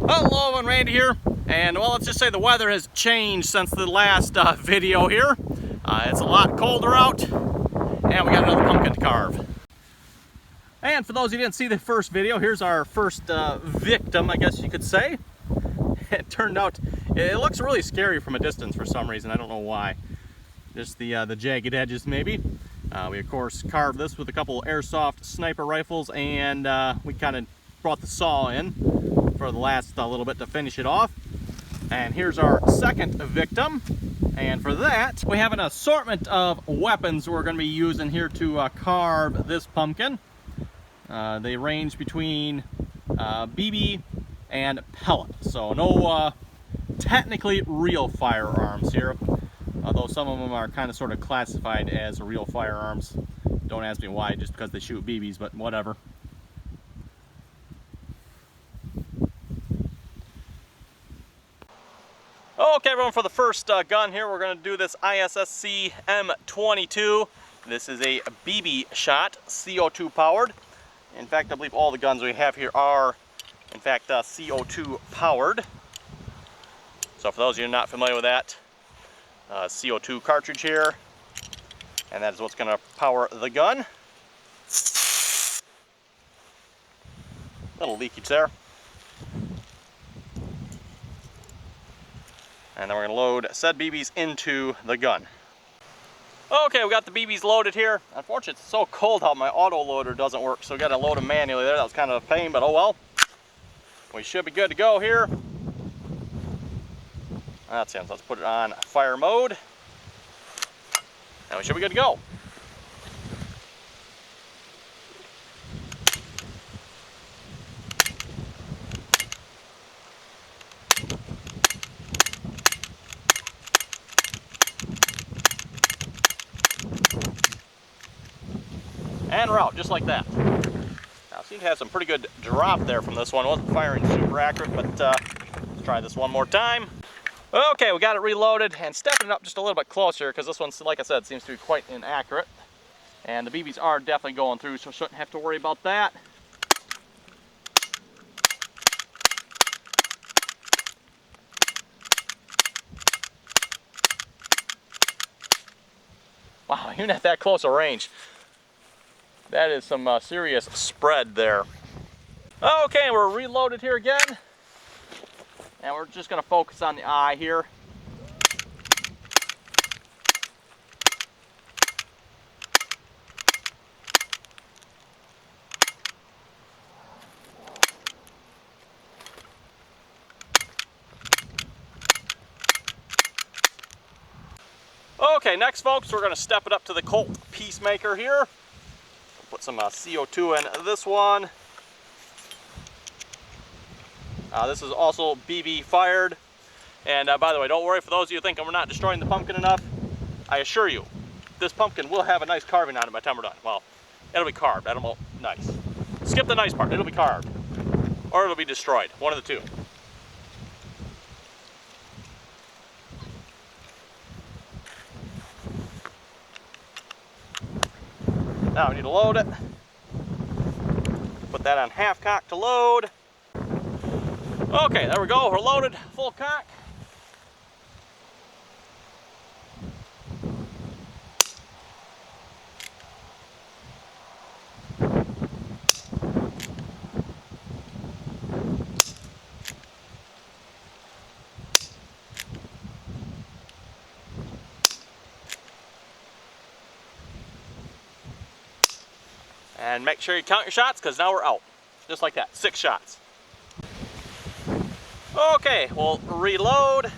Hello, and Randy here, and well, let's just say the weather has changed since the last video here. It's a lot colder out, and we got another pumpkin to carve. And for those who didn't see the first video, here's our first victim, I guess you could say. It turned out, it looks really scary from a distance for some reason, I don't know why. Just the jagged edges maybe. We of course carved this with a couple airsoft sniper rifles, and we kind of brought the saw in for the last little bit to finish it off. And here's our second victim, and for that we have an assortment of weapons we're going to be using here to carve this pumpkin. They range between BB and Pellet, so no technically real firearms here, although some of them are kind of sort of classified as real firearms. Don't ask me why, just because they shoot BBs, but whatever. Okay, everyone, for the first gun here, we're going to do this ISSC M22. This is a BB shot, CO2 powered. In fact, I believe all the guns we have here are, in fact, CO2 powered. So for those of you not familiar with that, CO2 cartridge here, and that is what's going to power the gun. Little leakage there. And then we're going to load said BBs into the gun. Okay, we got the BBs loaded here. Unfortunately, it's so cold out, my auto loader doesn't work, so we got to load them manually there. That was kind of a pain, but oh well. We should be good to go here. That's it. Let's put it on fire mode, and we should be good to go. And we're out, just like that. Now, seemed to have some pretty good drop there from this one. Wasn't firing super accurate, but let's try this one more time. Okay, we got it reloaded, and stepping it up just a little bit closer, because this one, like I said, seems to be quite inaccurate. And the BBs are definitely going through, so shouldn't have to worry about that. Wow, even at that close a range, that is some serious spread there. Okay, we're reloaded here again. And we're just going to focus on the eye here. Okay, next folks, we're going to step it up to the Colt Peacemaker here. Put some CO2 in this one. This is also BB fired. And by the way, don't worry, for those of you who think we're not destroying the pumpkin enough, I assure you, this pumpkin will have a nice carving on it by the time we're done. Well, it'll be carved. Nice. Skip the nice part. It'll be carved. Or it'll be destroyed. One of the two. Now we need to load it. Put that on half cock to load. Okay, there we go. We're loaded, full cock. And make sure you count your shots, because now we're out. Just like that, 6 shots. Okay, we'll reload.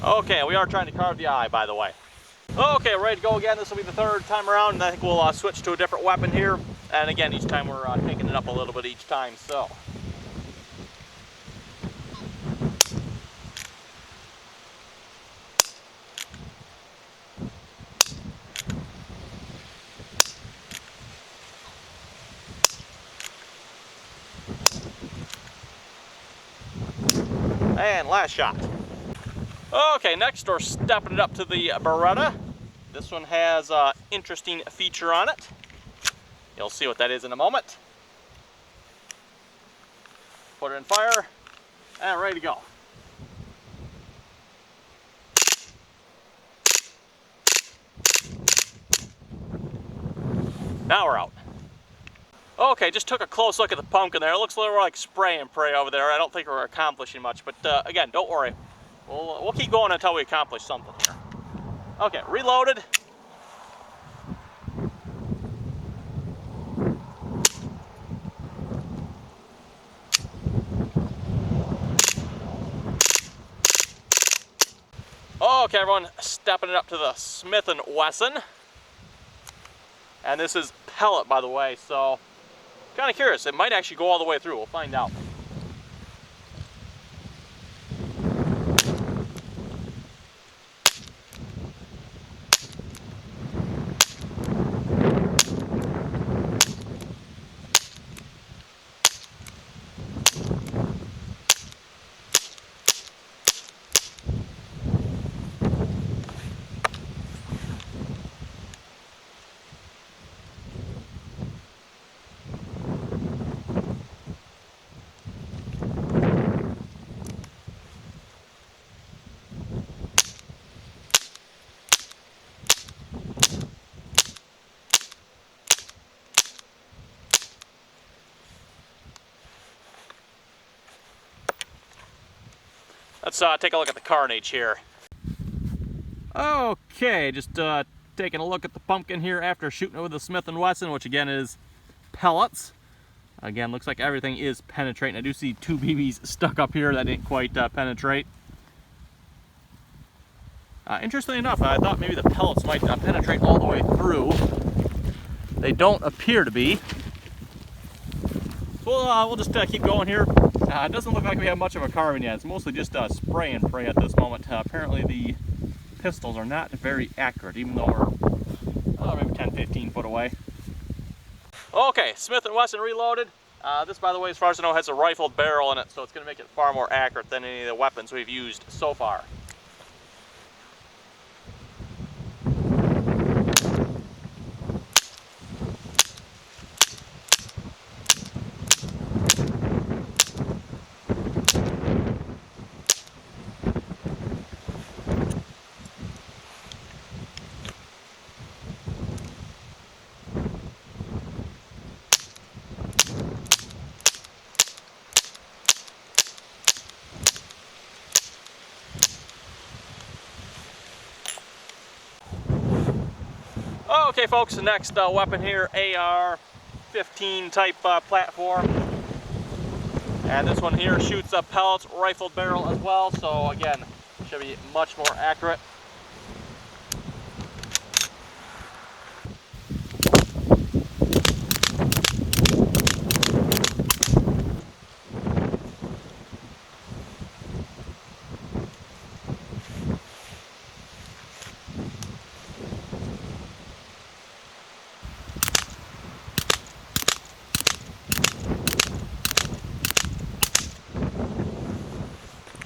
Okay, we are trying to carve the eye, by the way. Okay, ready to go again. This will be the third time around, and I think we'll switch to a different weapon here. And again, each time we're taking it up a little bit each time, so. And last shot. Okay, next we're stepping it up to the Beretta. This one has an interesting feature on it. You'll see what that is in a moment. Put it in fire, and ready to go. Now we're out. Okay, just took a close look at the pumpkin there. It looks a little like spray and pray over there. I don't think we're accomplishing much, but again, don't worry. We'll keep going until we accomplish something here. Okay, reloaded. Okay, everyone, stepping it up to the Smith & Wesson. And this is pellet, by the way, so kind of curious. It might actually go all the way through. We'll find out. Let's take a look at the carnage here. Okay, just taking a look at the pumpkin here after shooting it with the Smith & Wesson, which again is pellets. Again, looks like everything is penetrating. I do see 2 BBs stuck up here that didn't quite penetrate. Interestingly enough, I thought maybe the pellets might penetrate all the way through. They don't appear to be. So we'll just keep going here. It doesn't look like we have much of a carving yet. It's mostly just spray and pray at this moment. Apparently the pistols are not very accurate, even though we're maybe 10-15 foot away. Okay, Smith & Wesson reloaded. This, by the way, as far as I know, has a rifled barrel in it, so it's going to make it far more accurate than any of the weapons we've used so far. Okay, folks, the next weapon here, AR-15 type platform. And this one here shoots pellets, rifled barrel as well, so again, should be much more accurate.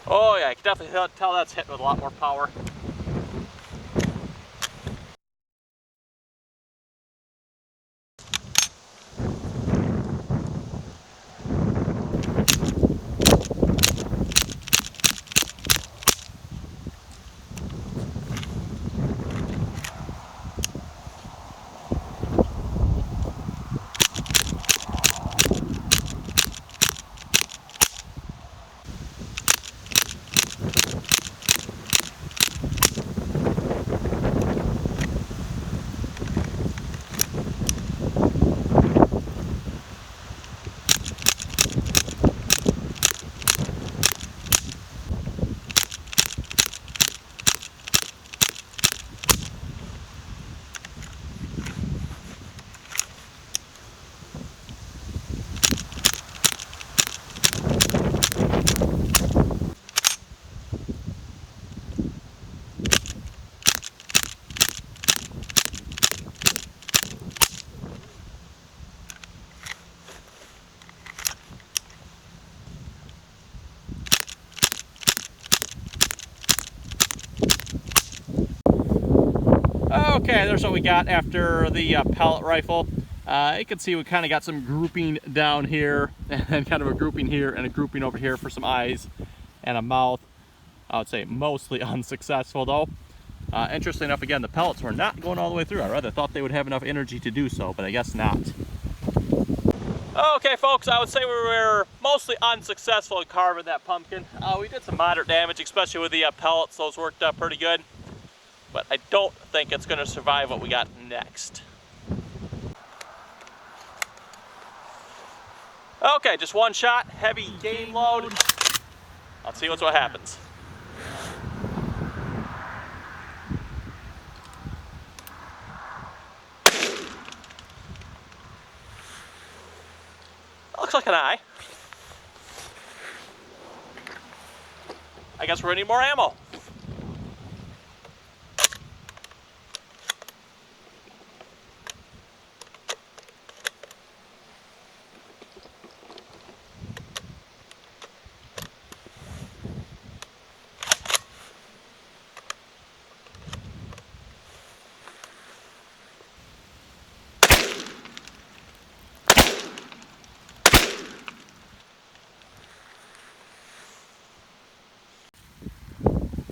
Oh yeah, I can definitely tell that's hit with a lot more power. Okay, there's what we got after the pellet rifle. You can see we kind of got some grouping down here, and then kind of a grouping here, and a grouping over here for some eyes and a mouth. I would say mostly unsuccessful though. Interestingly enough, again, the pellets were not going all the way through. I rather thought they would have enough energy to do so, but I guess not. Okay, folks, I would say we were mostly unsuccessful in carving that pumpkin. We did some moderate damage, especially with the pellets. Those worked out pretty good. But I don't think it's going to survive what we got next. Okay, just one shot, heavy game load. Let's see what happens. Looks like an eye. I guess we're gonna need more ammo.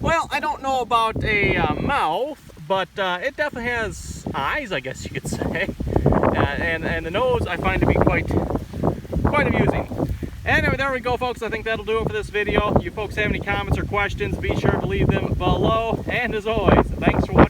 Well, I don't know about a mouth, but it definitely has eyes, I guess you could say. And the nose I find to be quite amusing. Anyway, there we go, folks. I think that'll do it for this video. You folks have any comments or questions, be sure to leave them below. And as always, thanks for watching.